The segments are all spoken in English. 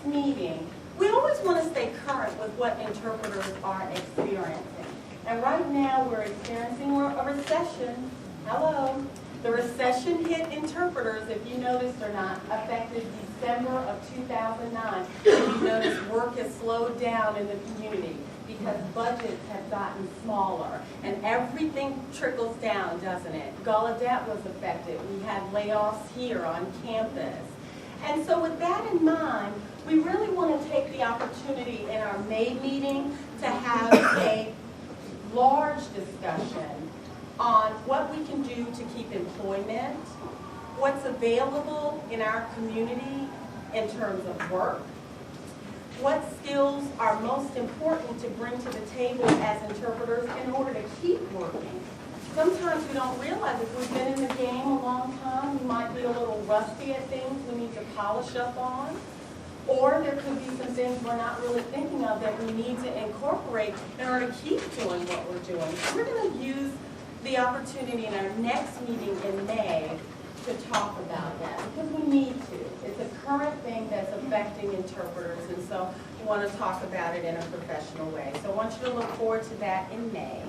meeting, we always want to stay current with what interpreters are experiencing. And right now we're experiencing a recession. Hello. The recession hit interpreters, if you noticed or not, effective December of 2009. If you notice, work has slowed down in the community because budgets have gotten smaller. And everything trickles down, doesn't it? Gallaudet was affected. We had layoffs here on campus. And so with that in mind, we really want to take the opportunity in our May meeting to have a large discussion on what we can do to keep employment, what's available in our community in terms of work, what skills are most important to bring to the table as interpreters in order to keep working. Sometimes we don't realize if we've been in the game a long time, we might be a little rusty at things we need to polish up on. Or there could be some things we're not really thinking of that we need to incorporate in order to keep doing what we're doing. So we're going to use the opportunity in our next meeting in May to talk about that, because we need to. It's a current thing that's affecting interpreters, and so we want to talk about it in a professional way. So I want you to look forward to that in May.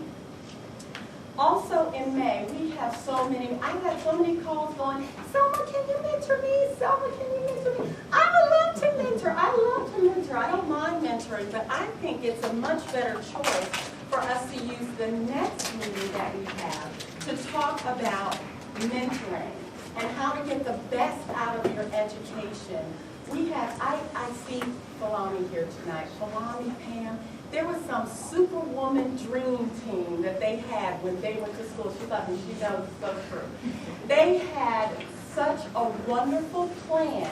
Also in May, we have so many, I got so many calls going, Selma, can you mentor me? Selma, can you mentor me? I would love to mentor. I love to mentor. I don't mind mentoring, but I think it's a much better choice for us to use the next meeting that we have to talk about mentoring and how to get the best out of your education. We have, I see Falami here tonight. Falami, Pam, there was some superwoman dream team that they had when they went to school. She thought that was so true. They had such a wonderful plan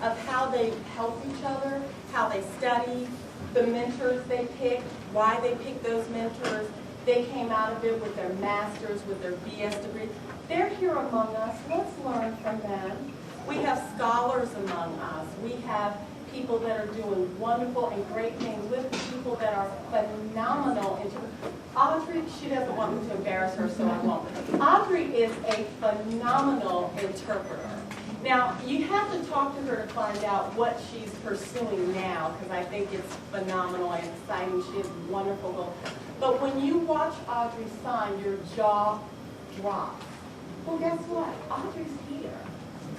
of how they help each other, how they study, the mentors they picked, why they picked those mentors. They came out of it with their masters, with their BS degree. They're here among us. Let's learn from them. We have scholars among us. We have people that are doing wonderful and great things with people that are phenomenal. Audrey, she doesn't want me to embarrass her, so I won't. Audrey is a phenomenal interpreter. Now, you have to talk to her to find out what she's pursuing now, because I think it's phenomenal and exciting. She is wonderful. But when you watch Audrey sign, your jaw drops. Well, guess what? Audrey's here.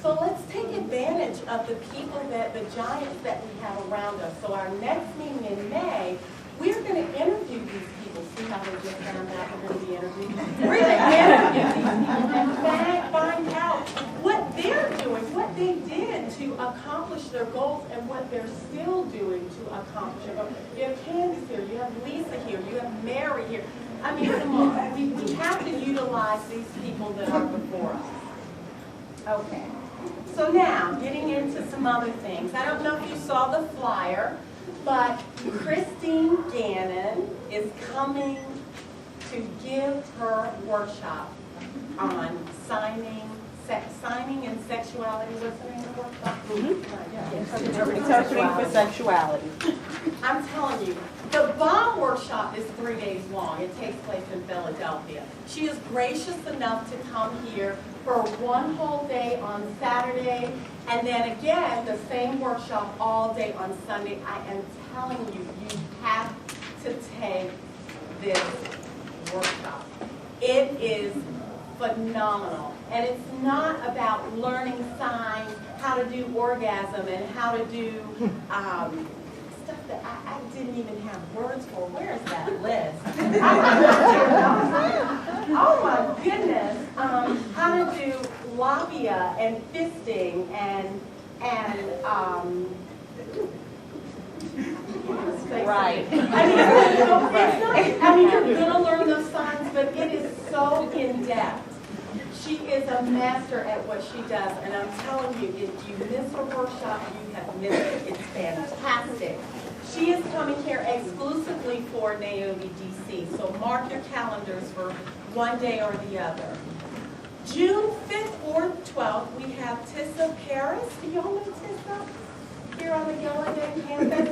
So let's take advantage of the people the giants that we have around us. So our next meeting in May, we're going to interview these people. See how they just found out we're going to be interviewed? We're going to interview these people and find out what they're doing, what they did to accomplish their goals, and what they're still doing to accomplish their goals. You have Candace here, you have Lisa here, you have Mary here. I mean, come on, we have to utilize these people that are before us. Okay. So now, getting into some other things. I don't know if you saw the flyer, but Christine Gannon is coming to give her workshop on signing and sexuality. What's the name of the workshop? Interpreting for sexuality. I'm telling you, the bomb workshop is 3 days long. It takes place in Philadelphia. She is gracious enough to come here for one whole day on Saturday, and then again, the same workshop all day on Sunday. I am telling you, you have to take this workshop. It is phenomenal. And it's not about learning signs, how to do orgasm, and how to do stuff that I didn't even have words for. Where is that list? Oh my goodness. How to do labia and fisting and right. I mean, you're going to learn those signs, but it is so in-depth. She is a master at what she does, and I'm telling you, if you miss her workshop, you have missed it. It's fantastic. She is coming here exclusively for NAOBI-DC, so mark your calendars for one day or the other. June 5th or 12th, we have Tissa Paris. Do y'all know Tissa? Here on the Gallaudet campus.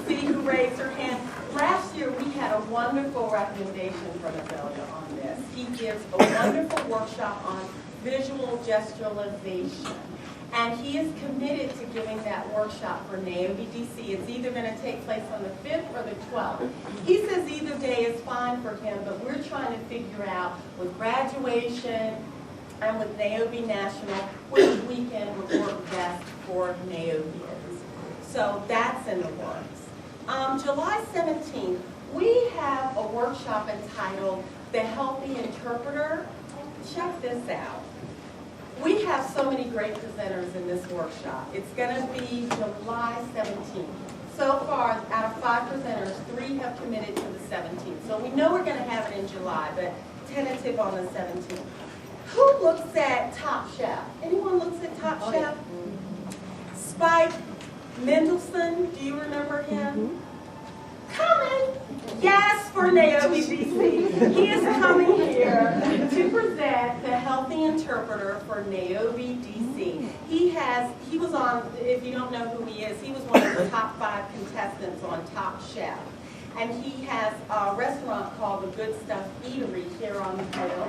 See who raised her hand. Last year, we had a wonderful recommendation from Azelia on this. He gives a wonderful workshop on visual gesturalization. And he is committed to giving that workshop for NAOBI-DC. It's either going to take place on the 5th or the 12th. He says either day is fine for him, but we're trying to figure out with graduation and with NAOBI National which weekend would work best for NAOBians. So that's in the works. July 17th, we have a workshop entitled The Healthy Interpreter. Check this out. We have so many great presenters in this workshop. It's going to be July 17th. So far, out of 5 presenters, 3 have committed to the 17th. So we know we're going to have it in July, but tentative on the 17th. Who looks at Top Chef? Anyone looks at Top Chef? Spike Mendelsohn, do you remember him? Coming! Yes, for NAOBI-DC. He is coming here to present the Healthy Interpreter for NAOBI-DC. He was on, if you don't know who he is, he was one of the top 5 contestants on Top Chef. And he has a restaurant called the Good Stuff Eatery here on the hill.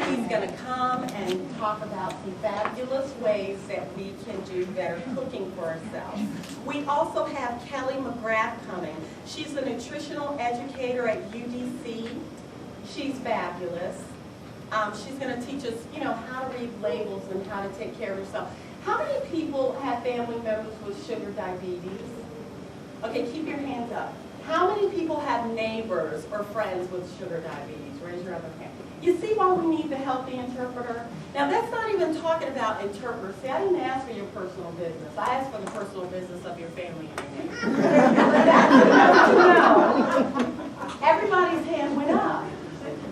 He's going to come and talk about some fabulous ways that we can do better cooking for ourselves. We also have Kelly McGrath coming. She's a nutritional educator at UDC. She's fabulous. She's going to teach us, how to read labels and how to take care of yourself. How many people have family members with sugar diabetes? Okay, keep your hands up. How many people have neighbors or friends with sugar diabetes? Raise your other hand. You see why we need the Healthy Interpreter? Now, that's not even talking about interpreters. See, I didn't ask for your personal business. I asked for the personal business of your family and your neighbors. But that's enough to know. Everybody's hand went up.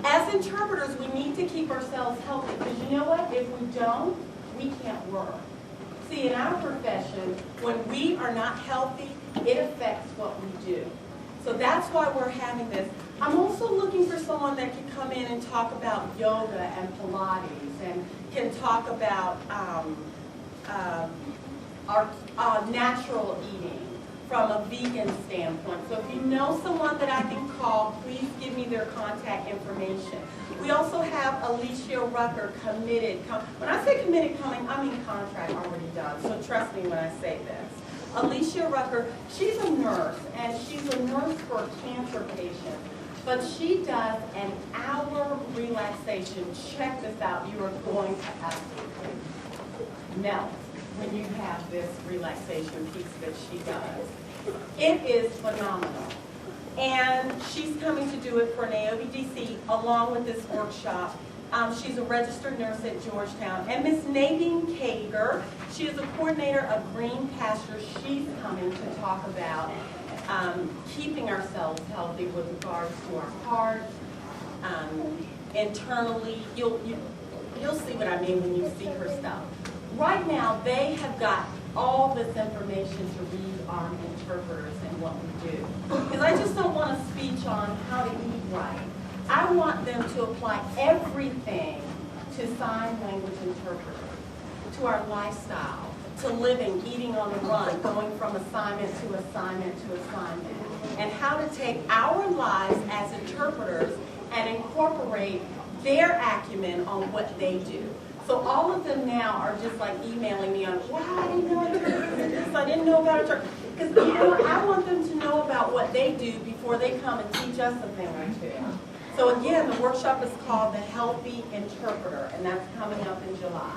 As interpreters, we need to keep ourselves healthy, because you know what? If we don't, we can't work. See, in our profession, when we are not healthy, it affects what we do. So that's why we're having this. I'm also looking for someone that can come in and talk about yoga and Pilates, and can talk about our natural eating from a vegan standpoint. So if you know someone that I can call, please give me their contact information. We also have Alicia Rucker committed. When I say committed coming, I mean contract already done. So trust me when I say this. Alicia Rucker, she's a nurse, and she's a nurse for cancer patients, but she does an hour relaxation. Check this out. You are going to absolutely melt when you have this relaxation piece that she does. It is phenomenal. And she's coming to do it for NAOBI-DC along with this workshop. She's a registered nurse at Georgetown. And Miss Nadine Kager, she is a coordinator of Green Pastures. She's coming to talk about keeping ourselves healthy with regards to our heart, internally. You'll see what I mean when you see her stuff. Right now, they have got all this information to read on interpreters and what we do. Because I just don't want a speech on how to eat right. I want them to apply everything to sign language interpreter, to our lifestyle, to living, eating on the run, going from assignment to assignment to assignment, and how to take our lives as interpreters and incorporate their acumen on what they do. So all of them now are just like emailing me on, wow, I didn't know interpreters did this, I didn't know about interpreters. Because I want them to know about what they do before they come and teach us a thing or two. So again, the workshop is called The Healthy Interpreter, and that's coming up in July.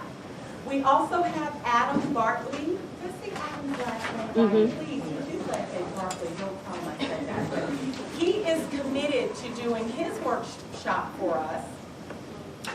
We also have Adam Barkley. Did I say Adam's last name? Please, his last name Barkley. Don't tell him I said that. But he is committed to doing his workshop for us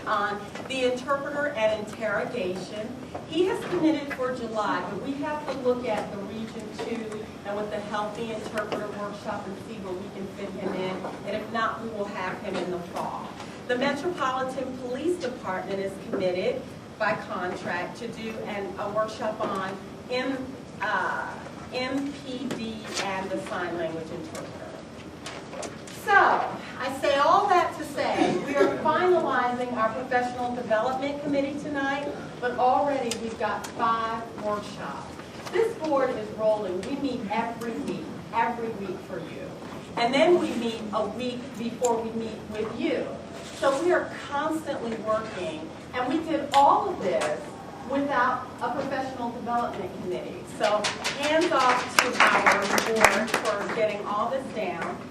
on the interpreter and interrogation. He has committed for July, but we have to look at the Region 2 and with the Healthy Interpreter workshop and see where we can fit him in. And if not, we will have him in the fall. The Metropolitan Police Department is committed by contract to do a workshop on MPD and the sign language interpreter. So, I say all that to say, we are finalizing our professional development committee tonight, but already we've got 5 workshops. This board is rolling. We meet every week for you. And then we meet a week before we meet with you. So we are constantly working, and we did all of this without a professional development committee. So hands off to our board for getting all this down.